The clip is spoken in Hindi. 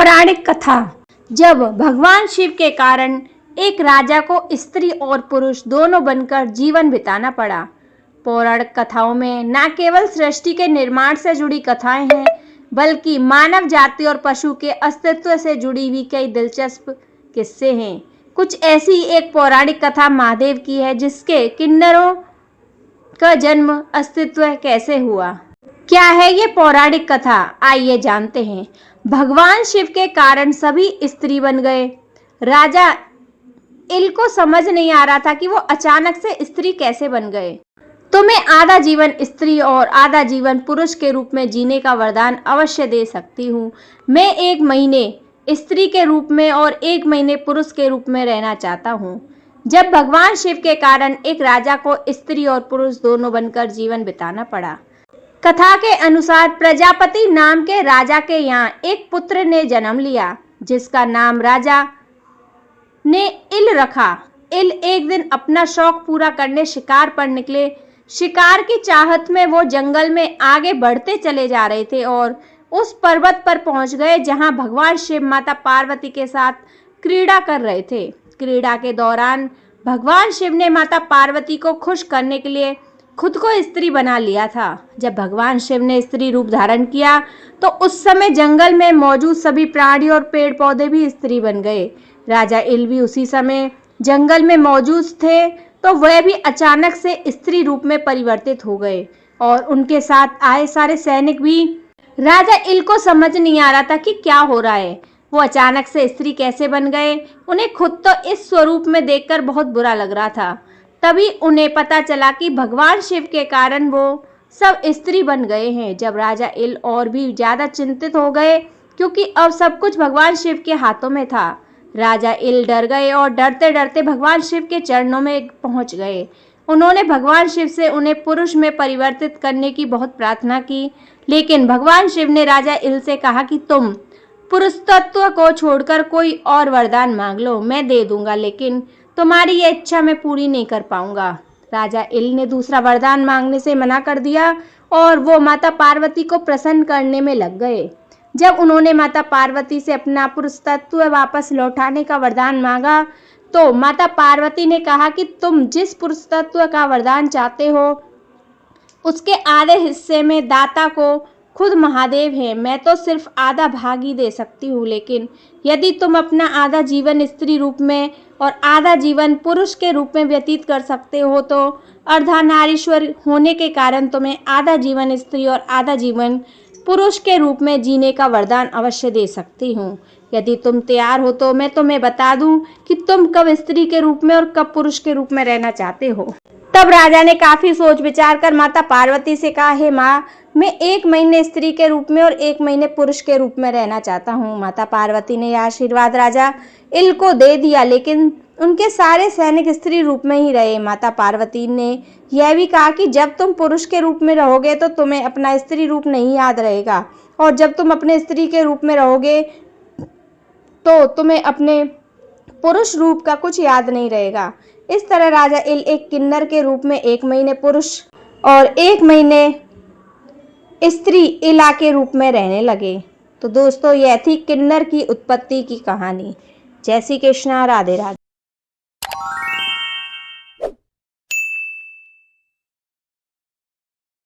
पौराणिक कथा। जब भगवान शिव के कारण एक राजा को स्त्री और पुरुष दोनों बनकर जीवन बिताना पड़ा। पौराणिक कथाओं में न केवल सृष्टि के निर्माण से जुड़ी कथाएं हैं, बल्कि मानव जाति और पशु के अस्तित्व से जुड़ी हुई कई दिलचस्प किस्से हैं। कुछ ऐसी एक पौराणिक कथा महादेव की है, जिसके किन्नरों का जन्म अस्तित्व कैसे हुआ। क्या है ये पौराणिक कथा, आइए जानते हैं। भगवान शिव के कारण सभी स्त्री बन गए। राजा इल को समझ नहीं आ रहा था कि वो अचानक से स्त्री कैसे बन गए। तुम्हें आधा जीवन स्त्री और आधा जीवन पुरुष के रूप में जीने का वरदान अवश्य दे सकती हूँ। मैं 1 महीने स्त्री के रूप में और 1 महीने पुरुष के रूप में रहना चाहता हूँ। जब भगवान शिव के कारण एक राजा को स्त्री और पुरुष दोनों बनकर जीवन बिताना पड़ा। कथा के अनुसार प्रजापति नाम के राजा के यहाँ एक पुत्र ने जन्म लिया, जिसका नाम राजा ने इल रखा। इल एक दिन अपना शौक पूरा करने शिकार पर निकले। शिकार की चाहत में वो जंगल में आगे बढ़ते चले जा रहे थे और उस पर्वत पर पहुंच गए, जहां भगवान शिव माता पार्वती के साथ क्रीड़ा कर रहे थे। क्रीड़ा के दौरान भगवान शिव ने माता पार्वती को खुश करने के लिए खुद को स्त्री बना लिया था। जब भगवान शिव ने स्त्री रूप धारण किया तो उस समय जंगल में मौजूद सभी प्राणी और पेड़ पौधे भी स्त्री बन गए। राजा इल भी उसी समय जंगल में मौजूद थे, तो वह भी अचानक से स्त्री रूप में परिवर्तित हो गए और उनके साथ आए सारे सैनिक भी। राजा इल को समझ नहीं आ रहा था कि क्या हो रहा है, वो अचानक से स्त्री कैसे बन गए। उन्हें खुद तो इस स्वरूप में देखकर बहुत बुरा लग रहा था। तभी उन्हें पता चला कि भगवान शिव के कारण वो सब स्त्री बन गए हैं। जब राजा इल और भी ज्यादा चिंतित हो गए, क्योंकि अब सब कुछ भगवान शिव के हाथों में था। राजा इल डर गए और डरते डरते भगवान शिव के चरणों में पहुंच गए। उन्होंने भगवान शिव से उन्हें पुरुष में परिवर्तित करने की बहुत प्रार्थना की, लेकिन भगवान शिव ने राजा इल से कहा कि तुम पुरुष तत्व को छोड़कर कोई और वरदान मांग लो, मैं दे दूंगा, लेकिन तुम्हारी ये इच्छा मैं पूरी नहीं कर पाऊंगा। राजा इल ने दूसरा वरदान मांगने से मना कर दिया और वो माता पार्वती को प्रसन्न करने में लग गए। जब उन्होंने माता पार्वती से अपना पुरुष तत्व वापस लौटाने का वरदान मांगा, तो माता पार्वती ने कहा कि तुम जिस पुरुष तत्व का वरदान चाहते हो, उसके आधे हिस्से में दाता को खुद महादेव हैं। मैं तो सिर्फ आधा भाग ही दे सकती हूँ, लेकिन यदि तुम अपना आधा जीवन स्त्री रूप में और आधा जीवन पुरुष के रूप में व्यतीत कर सकते हो, तो अर्धनारीश्वर होने के कारण तुम्हें आधा जीवन स्त्री और आधा जीवन पुरुष के रूप में जीने का वरदान अवश्य दे सकती हूँ। यदि तुम तैयार हो तो मैं तुम्हें बता दूं कि तुम कब स्त्री के रूप में और कब पुरुष के रूप में रहना चाहते हो। तब राजा ने काफी सोच विचार कर माता पार्वती से कहा, हे माँ, मैं 1 महीने स्त्री के रूप में और 1 महीने पुरुष के रूप में रहना चाहता हूँ। माता पार्वती ने यह आशीर्वाद राजा इल को दे दिया, लेकिन उनके सारे सैनिक स्त्री रूप में ही रहे। माता पार्वती ने यह भी कहा कि जब तुम पुरुष के रूप में रहोगे तो तुम्हें अपना स्त्री रूप नहीं याद रहेगा, और जब तुम अपने स्त्री के रूप में रहोगे तो तुम्हें अपने पुरुष रूप का कुछ याद नहीं रहेगा। इस तरह राजा इल एक किन्नर के रूप में 1 महीने पुरुष और 1 महीने स्त्री इला के रूप में रहने लगे। तो दोस्तों, यह थी किन्नर की उत्पत्ति की कहानी। जय श्री कृष्णा, राधे राधे।